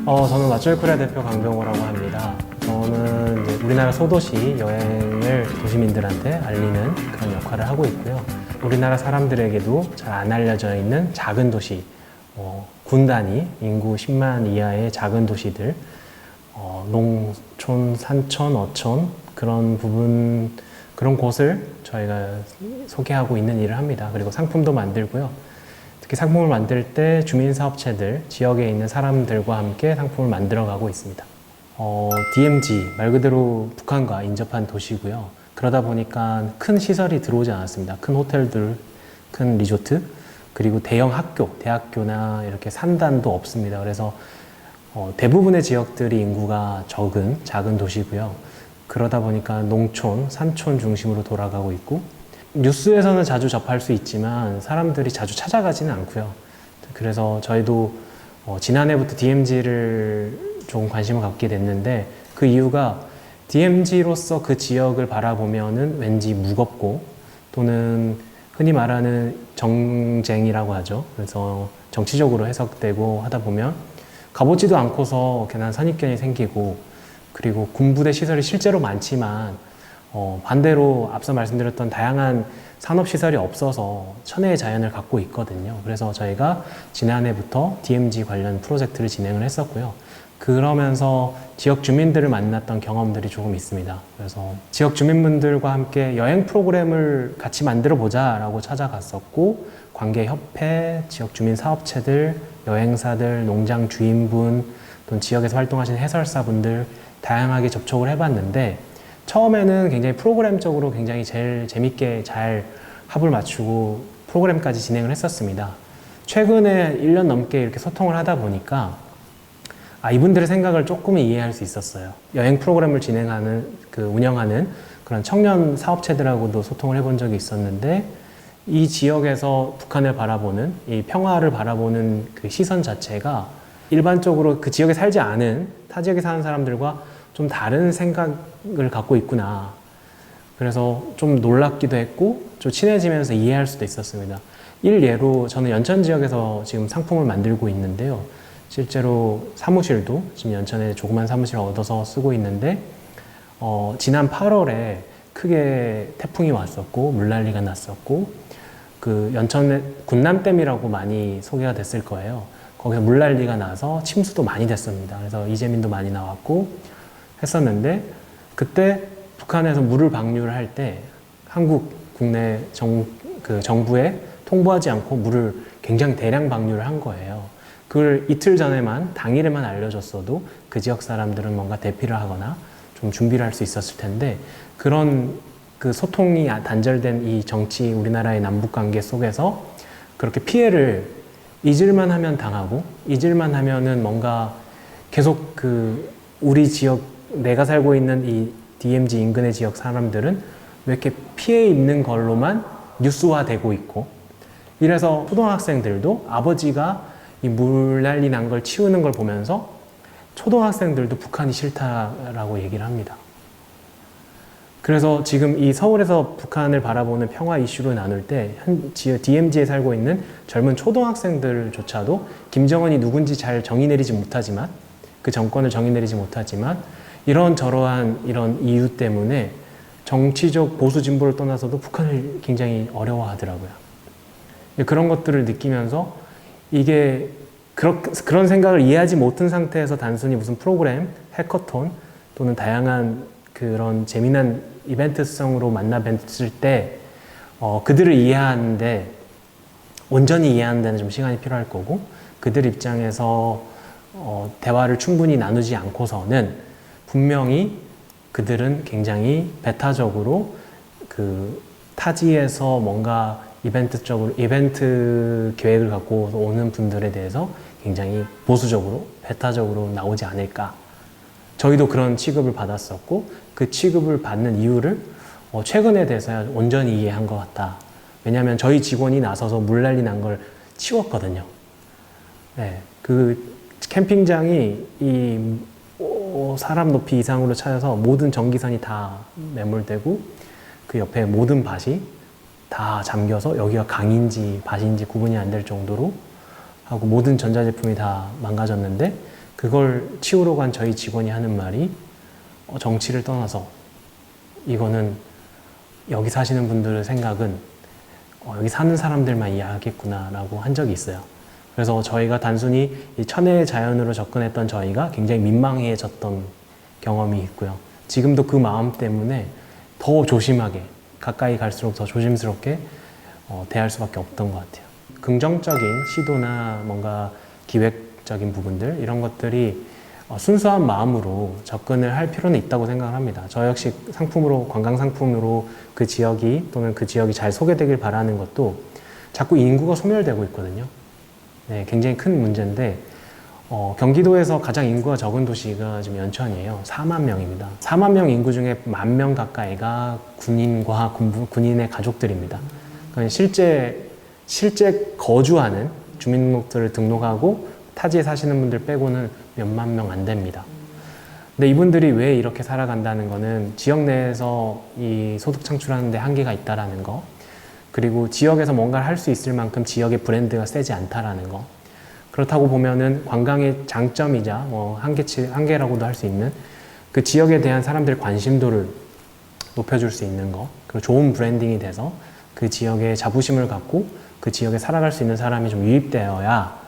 저는 왓츠얼코리아 대표 강병호라고 합니다. 저는 이제 우리나라 소도시 여행을 도시민들한테 알리는 그런 역할을 하고 있고요. 우리나라 사람들에게도 잘 안 알려져 있는 작은 도시, 군 단위, 인구 10만 이하의 작은 도시들, 농촌, 산촌, 어촌, 그런 곳을 저희가 소개하고 있는 일을 합니다. 그리고 상품도 만들고요. 특히 상품을 만들 때 주민사업체들, 지역에 있는 사람들과 함께 상품을 만들어가고 있습니다. DMZ, 말 그대로 북한과 인접한 도시고요. 그러다 보니까 큰 시설이 들어오지 않았습니다. 큰 호텔들, 큰 리조트, 그리고 대형 학교, 대학교나 이렇게 산단도 없습니다. 그래서 대부분의 지역들이 인구가 적은 작은 도시고요. 그러다 보니까 농촌, 산촌 중심으로 돌아가고 있고, 뉴스에서는 자주 접할 수 있지만 사람들이 자주 찾아가지는 않고요. 그래서 저희도 지난해부터 DMZ를 조금 관심을 갖게 됐는데, 그 이유가 DMZ로서 그 지역을 바라보면은 왠지 무겁고, 또는 흔히 말하는 정쟁이라고 하죠. 그래서 정치적으로 해석되고 하다 보면 가보지도 않고서 괜한 선입견이 생기고, 그리고 군부대 시설이 실제로 많지만 반대로 앞서 말씀드렸던 다양한 산업시설이 없어서 천혜의 자연을 갖고 있거든요. 그래서 저희가 지난해부터 DMZ 관련 프로젝트를 진행을 했었고요. 그러면서 지역 주민들을 만났던 경험들이 조금 있습니다. 그래서 지역 주민분들과 함께 여행 프로그램을 같이 만들어 보자라고 찾아갔었고, 관계협회, 지역 주민 사업체들, 여행사들, 농장 주인분, 또는 지역에서 활동하시는 해설사분들 다양하게 접촉을 해봤는데, 처음에는 굉장히 프로그램적으로 굉장히 제일 재밌게 잘 합을 맞추고 프로그램까지 진행을 했었습니다. 최근에 1년 넘게 이렇게 소통을 하다 보니까 이분들의 생각을 조금은 이해할 수 있었어요. 여행 프로그램을 운영하는 그런 청년 사업체들하고도 소통을 해본 적이 있었는데, 이 지역에서 북한을 바라보는, 이 평화를 바라보는 그 시선 자체가 일반적으로 그 지역에 살지 않은 타 지역에 사는 사람들과 좀 다른 생각을 갖고 있구나. 그래서 좀 놀랍기도 했고, 좀 친해지면서 이해할 수도 있었습니다. 일예로 저는 연천 지역에서 지금 상품을 만들고 있는데요. 실제로 사무실도 지금 연천에 조그만 사무실을 얻어서 쓰고 있는데, 지난 8월에 크게 태풍이 왔었고, 물난리가 났었고, 그 연천에 군남댐이라고 많이 소개가 됐을 거예요. 거기서 물난리가 나서 침수도 많이 됐습니다. 그래서 이재민도 많이 나왔고 했었는데, 그때 북한에서 물을 방류를 할 때 한국 국내 정부에 통보하지 않고 물을 굉장히 대량 방류를 한 거예요. 그걸 이틀 전에만, 당일에만 알려줬어도 그 지역 사람들은 뭔가 대피를 하거나 좀 준비를 할 수 있었을 텐데, 그런 그 소통이 단절된 이 정치, 우리나라의 남북 관계 속에서 그렇게 피해를 잊을만 하면 당하고, 잊을만 하면은 뭔가 계속 우리 지역, 내가 살고 있는 이 DMZ 인근의 지역 사람들은 왜 이렇게 피해 입는 걸로만 뉴스화되고 있고, 이래서 초등학생들도 아버지가 이 물난리 난 걸 치우는 걸 보면서 초등학생들도 북한이 싫다라고 얘기를 합니다. 그래서 지금 이 서울에서 북한을 바라보는 평화 이슈를 나눌 때 DMZ에 살고 있는 젊은 초등학생들조차도 김정은이 누군지 잘 정의 내리지 못하지만, 그 정권을 정의 내리지 못하지만, 이런저러한 이런 이유 때문에 정치적 보수 진보를 떠나서도 북한을 굉장히 어려워하더라고요. 그런 것들을 느끼면서 이게 그런 생각을 이해하지 못한 상태에서 단순히 무슨 프로그램, 해커톤 또는 다양한 그런 재미난 이벤트성으로 만나 뵀을 때 그들을 이해하는데, 온전히 이해하는 데는 좀 시간이 필요할 거고, 그들 입장에서 대화를 충분히 나누지 않고서는 분명히 그들은 굉장히 배타적으로 그 타지에서 뭔가 이벤트 계획을 갖고 오는 분들에 대해서 굉장히 보수적으로, 배타적으로 나오지 않을까. 저희도 그런 취급을 받았었고, 그 취급을 받는 이유를 최근에 돼서야 온전히 이해한 것 같다. 왜냐하면 저희 직원이 나서서 물난리 난 걸 치웠거든요. 네, 그 캠핑장이 사람 높이 이상으로 차여서 모든 전기선이 다 매몰되고, 그 옆에 모든 밭이 다 잠겨서 여기가 강인지 밭인지 구분이 안 될 정도로 하고, 모든 전자제품이 다 망가졌는데, 그걸 치우러 간 저희 직원이 하는 말이 정치를 떠나서 이거는 여기 사시는 분들의 생각은 여기 사는 사람들만 이해하겠구나 라고 한 적이 있어요. 그래서 저희가 단순히 이 천혜의 자연으로 접근했던 저희가 굉장히 민망해졌던 경험이 있고요. 지금도 그 마음 때문에 더 조심하게, 가까이 갈수록 더 조심스럽게 대할 수밖에 없던 것 같아요. 긍정적인 시도나 뭔가 기획적인 부분들, 이런 것들이 순수한 마음으로 접근을 할 필요는 있다고 생각을 합니다. 저 역시 상품으로, 관광 상품으로 그 지역이 또는 그 지역이 잘 소개되길 바라는 것도 자꾸 인구가 소멸되고 있거든요. 네, 굉장히 큰 문제인데 경기도에서 가장 인구가 적은 도시가 지금 연천이에요. 4만 명입니다. 4만 명 인구 중에 1만 명 가까이가 군인과 군인의 가족들입니다. 그러니까 실제 거주하는 주민등록들을 등록하고 타지에 사시는 분들 빼고는 몇만 명 안 됩니다. 근데 이분들이 왜 이렇게 살아간다는 거는 지역 내에서 이 소득 창출하는 데 한계가 있다라는 거, 그리고 지역에서 뭔가를 할 수 있을 만큼 지역의 브랜드가 세지 않다라는 거. 그렇다고 보면은 관광의 장점이자 한계라고도 할 수 있는 그 지역에 대한 사람들의 관심도를 높여줄 수 있는 거, 그리고 좋은 브랜딩이 돼서 그 지역에 자부심을 갖고 그 지역에 살아갈 수 있는 사람이 좀 유입되어야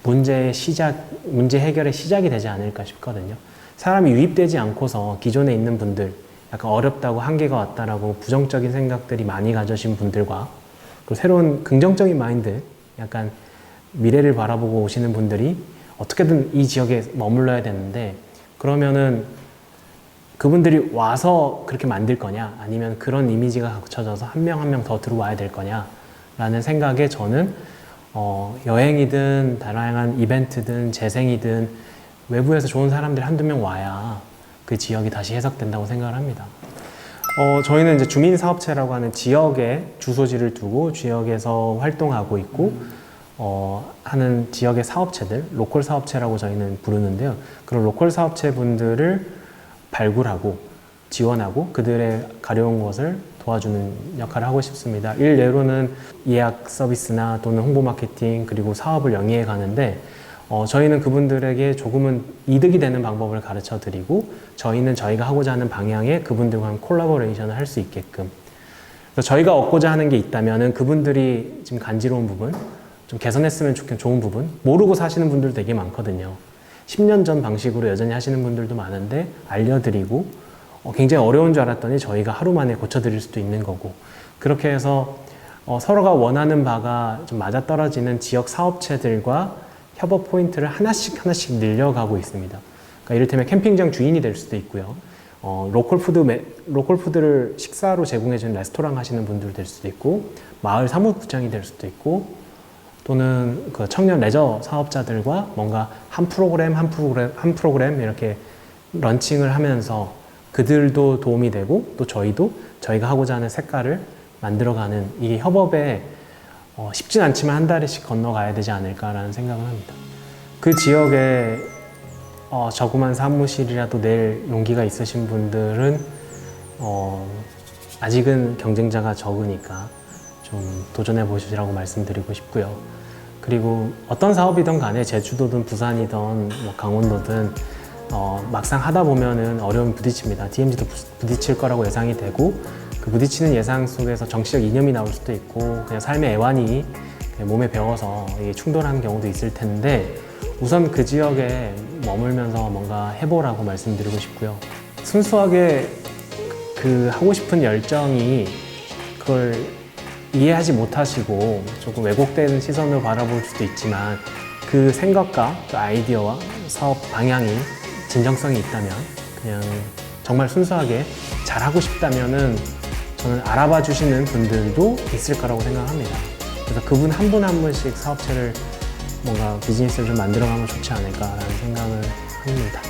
문제 해결의 시작이 되지 않을까 싶거든요. 사람이 유입되지 않고서 기존에 있는 분들, 약간 어렵다고 한계가 왔다라고 부정적인 생각들이 많이 가져신 분들과 그리고 새로운 긍정적인 마인드, 약간 미래를 바라보고 오시는 분들이 어떻게든 이 지역에 머물러야 되는데, 그러면은 그분들이 와서 그렇게 만들 거냐, 아니면 그런 이미지가 갖춰져서 한 명 한 명 더 들어와야 될 거냐 라는 생각에 저는 여행이든 다양한 이벤트든 재생이든 외부에서 좋은 사람들이 한두 명 와야 그 지역이 다시 해석된다고 생각을 합니다. 저희는 이제 주민사업체라고 하는 지역에 주소지를 두고 지역에서 활동하고 있고 하는 지역의 사업체들, 로컬 사업체라고 저희는 부르는데요. 그런 로컬 사업체 분들을 발굴하고 지원하고 그들의 가려운 것을 도와주는 역할을 하고 싶습니다. 일례로는 예약 서비스나 또는 홍보 마케팅, 그리고 사업을 영위해 가는데 저희는 그분들에게 조금은 이득이 되는 방법을 가르쳐 드리고, 저희는 저희가 하고자 하는 방향에 그분들과 콜라보레이션을 할 수 있게끔, 그래서 저희가 얻고자 하는 게 있다면은 그분들이 지금 간지러운 부분, 좀 개선했으면 좋은 부분, 모르고 사시는 분들 되게 많거든요. 10년 전 방식으로 여전히 하시는 분들도 많은데 알려드리고 굉장히 어려운 줄 알았더니 저희가 하루 만에 고쳐드릴 수도 있는 거고, 그렇게 해서 서로가 원하는 바가 좀 맞아떨어지는 지역 사업체들과 협업 포인트를 하나씩 늘려가고 있습니다. 그러니까 이를테면 캠핑장 주인이 될 수도 있고요. 로컬 푸드를 식사로 제공해주는 레스토랑 하시는 분들 될 수도 있고, 마을 사무국장이 될 수도 있고, 또는 그 청년 레저 사업자들과 뭔가 한 프로그램 이렇게 런칭을 하면서 그들도 도움이 되고 또 저희도 저희가 하고자 하는 색깔을 만들어가는 이 협업에 쉽진 않지만 한 다리씩 건너가야 되지 않을까라는 생각을 합니다. 그 지역에 저렴한 사무실이라도 낼 용기가 있으신 분들은 아직은 경쟁자가 적으니까 좀 도전해 보시라고 말씀드리고 싶고요. 그리고 어떤 사업이든 간에 제주도든 부산이든 뭐 강원도든 막상 하다 보면은 어려움이 부딪힙니다. DMZ도 부딪힐 거라고 예상이 되고, 그 부딪히는 예상 속에서 정치적 이념이 나올 수도 있고 그냥 삶의 애환이 몸에 배어서 이게 충돌하는 경우도 있을 텐데, 우선 그 지역에 머물면서 뭔가 해보라고 말씀드리고 싶고요. 순수하게 그 하고 싶은 열정이 그걸 이해하지 못하시고 조금 왜곡된 시선으로 바라볼 수도 있지만, 그 생각과 그 아이디어와 사업 방향이 진정성이 있다면, 그냥 정말 순수하게 잘하고 싶다면은 저는 알아봐 주시는 분들도 있을 거라고 생각합니다. 그래서 그분 한 분 한 분씩 사업체를 뭔가 비즈니스를 좀 만들어가면 좋지 않을까라는 생각을 합니다.